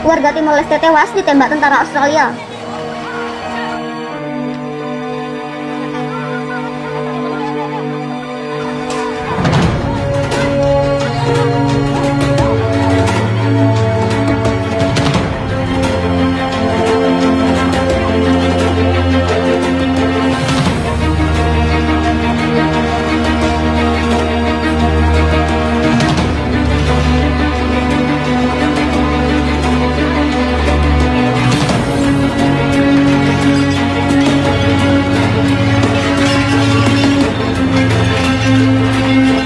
Warga Timor Leste tewas ditembak tentara Australia.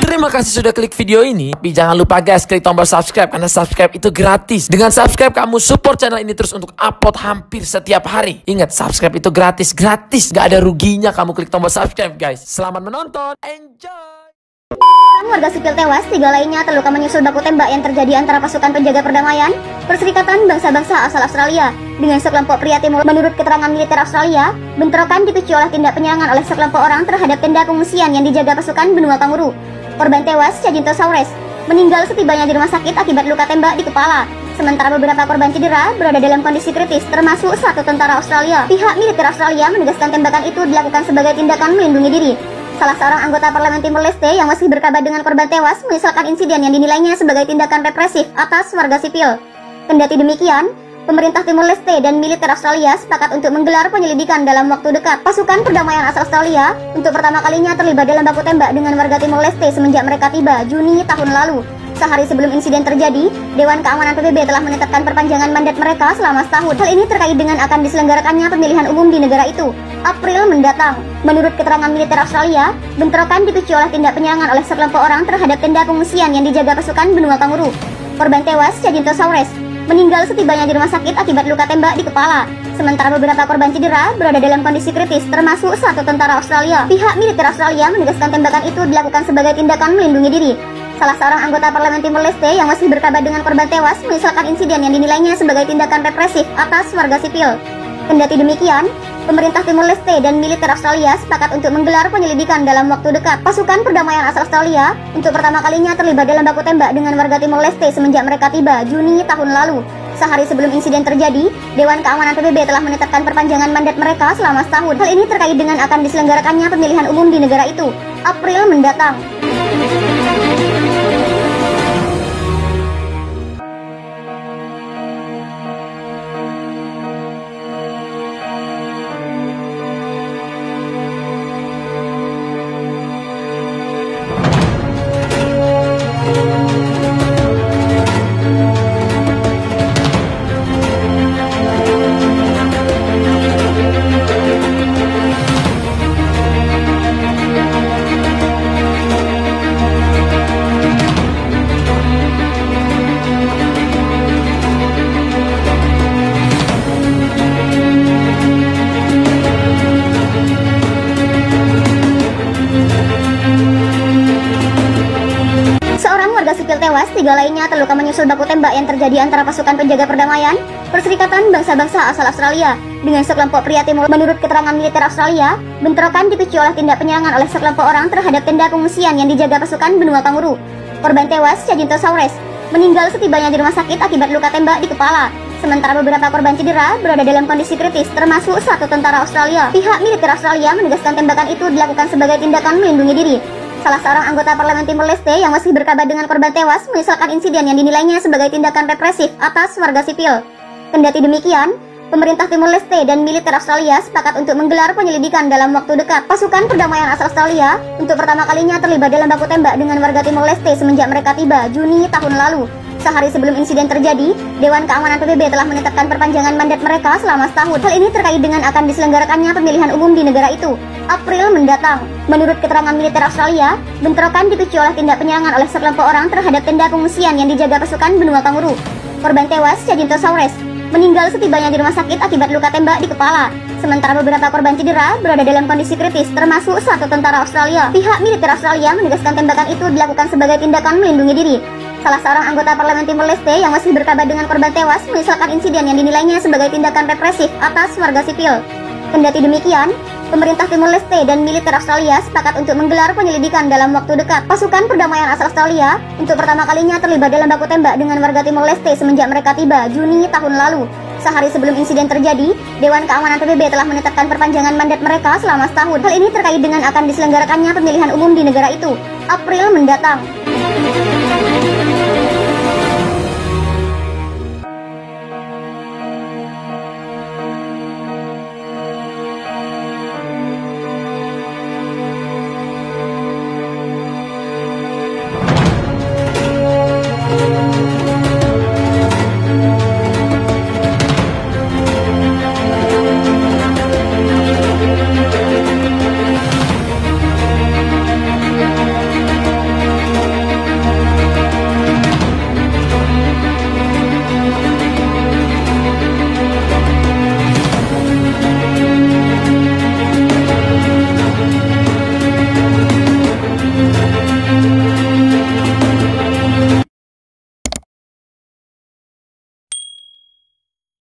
Terima kasih sudah klik video ini. Tapi jangan lupa guys, klik tombol subscribe karena subscribe itu gratis. Dengan subscribe kamu support channel ini terus untuk upload hampir setiap hari. Ingat, subscribe itu gratis. Gak ada ruginya kamu klik tombol subscribe guys. Selamat menonton, enjoy. Warga sipil tewas, 3 lainnya terluka menyusul baku tembak yang terjadi antara pasukan penjaga perdamaian Perserikatan Bangsa-Bangsa asal Australia dengan sekelompok pria Timur. Menurut keterangan militer Australia, bentrokan dipicu oleh tindak penyerangan oleh sekelompok orang terhadap tenda pengungsian yang dijaga pasukan benua Kanguru. Korban tewas, Jacinto Saures, meninggal setibanya di rumah sakit akibat luka tembak di kepala. Sementara beberapa korban cedera berada dalam kondisi kritis, termasuk 1 tentara Australia. Pihak militer Australia menegaskan tembakan itu dilakukan sebagai tindakan melindungi diri. Salah seorang anggota parlemen Timor Leste yang masih berkabar dengan korban tewas menyesalkan insiden yang dinilainya sebagai tindakan represif atas warga sipil. Kendati demikian, pemerintah Timor Leste dan militer Australia sepakat untuk menggelar penyelidikan dalam waktu dekat. Pasukan perdamaian asal Australia untuk pertama kalinya terlibat dalam baku tembak dengan warga Timor Leste semenjak mereka tiba Juni tahun lalu. Sehari sebelum insiden terjadi, Dewan Keamanan PBB telah menetapkan perpanjangan mandat mereka selama setahun. Hal ini terkait dengan akan diselenggarakannya pemilihan umum di negara itu April mendatang. Menurut keterangan militer Australia, bentrokan dipicu oleh tindak penyerangan oleh sekelompok orang terhadap tenda pengungsian yang dijaga pasukan benua Kanguru. Korban tewas, Jacinto Saures, meninggal setibanya di rumah sakit akibat luka tembak di kepala. Sementara beberapa korban cedera berada dalam kondisi kritis, termasuk 1 tentara Australia. Pihak militer Australia menegaskan tembakan itu dilakukan sebagai tindakan melindungi diri. Salah seorang anggota parlemen Timor Leste yang masih berkabar dengan korban tewas menyesalkan insiden yang dinilainya sebagai tindakan represif atas warga sipil. Kendati demikian, pemerintah Timor Leste dan militer Australia sepakat untuk menggelar penyelidikan dalam waktu dekat. Pasukan perdamaian asal Australia untuk pertama kalinya terlibat dalam baku tembak dengan warga Timor Leste semenjak mereka tiba Juni tahun lalu. Sehari sebelum insiden terjadi, Dewan Keamanan PBB telah menetapkan perpanjangan mandat mereka selama setahun. Hal ini terkait dengan akan diselenggarakannya pemilihan umum di negara itu April mendatang. Sipil tewas, 3 lainnya terluka menyusul baku tembak yang terjadi antara pasukan penjaga perdamaian Perserikatan Bangsa-Bangsa asal Australia dengan sekelompok pria Timur. Menurut keterangan militer Australia, bentrokan dipicu oleh tindak penyerangan oleh sekelompok orang terhadap tenda pengungsian yang dijaga pasukan benua Kanguru. Korban tewas, Jacinto Saures, meninggal setibanya di rumah sakit akibat luka tembak di kepala. Sementara beberapa korban cedera berada dalam kondisi kritis, termasuk 1 tentara Australia. Pihak militer Australia menegaskan tembakan itu dilakukan sebagai tindakan melindungi diri. Salah seorang anggota parlemen Timor Leste yang masih berkabar dengan korban tewas menyesalkan insiden yang dinilainya sebagai tindakan represif atas warga sipil. Kendati demikian, pemerintah Timor Leste dan militer Australia sepakat untuk menggelar penyelidikan dalam waktu dekat. Pasukan perdamaian asal Australia untuk pertama kalinya terlibat dalam baku tembak dengan warga Timor Leste semenjak mereka tiba Juni tahun lalu. Sehari sebelum insiden terjadi, Dewan Keamanan PBB telah menetapkan perpanjangan mandat mereka selama setahun. Hal ini terkait dengan akan diselenggarakannya pemilihan umum di negara itu April mendatang. Menurut keterangan militer Australia, bentrokan dipicu oleh tindak penyerangan oleh sekelompok orang terhadap tenda pengungsian yang dijaga pasukan benua Kanguru. Korban tewas, Jacinto Saures, meninggal setibanya di rumah sakit akibat luka tembak di kepala. Sementara beberapa korban cedera berada dalam kondisi kritis, termasuk 1 tentara Australia. Pihak militer Australia menegaskan tembakan itu dilakukan sebagai tindakan melindungi diri. Salah seorang anggota parlemen Timor Leste yang masih berkabar dengan korban tewas menyesalkan insiden yang dinilainya sebagai tindakan represif atas warga sipil. Kendati demikian, Pemerintah Timor Leste dan militer Australia sepakat untuk menggelar penyelidikan dalam waktu dekat. Pasukan perdamaian asal Australia untuk pertama kalinya terlibat dalam baku tembak dengan warga Timor Leste semenjak mereka tiba Juni tahun lalu. Sehari sebelum insiden terjadi, Dewan Keamanan PBB telah menetapkan perpanjangan mandat mereka selama setahun. Hal ini terkait dengan akan diselenggarakannya pemilihan umum di negara itu April mendatang.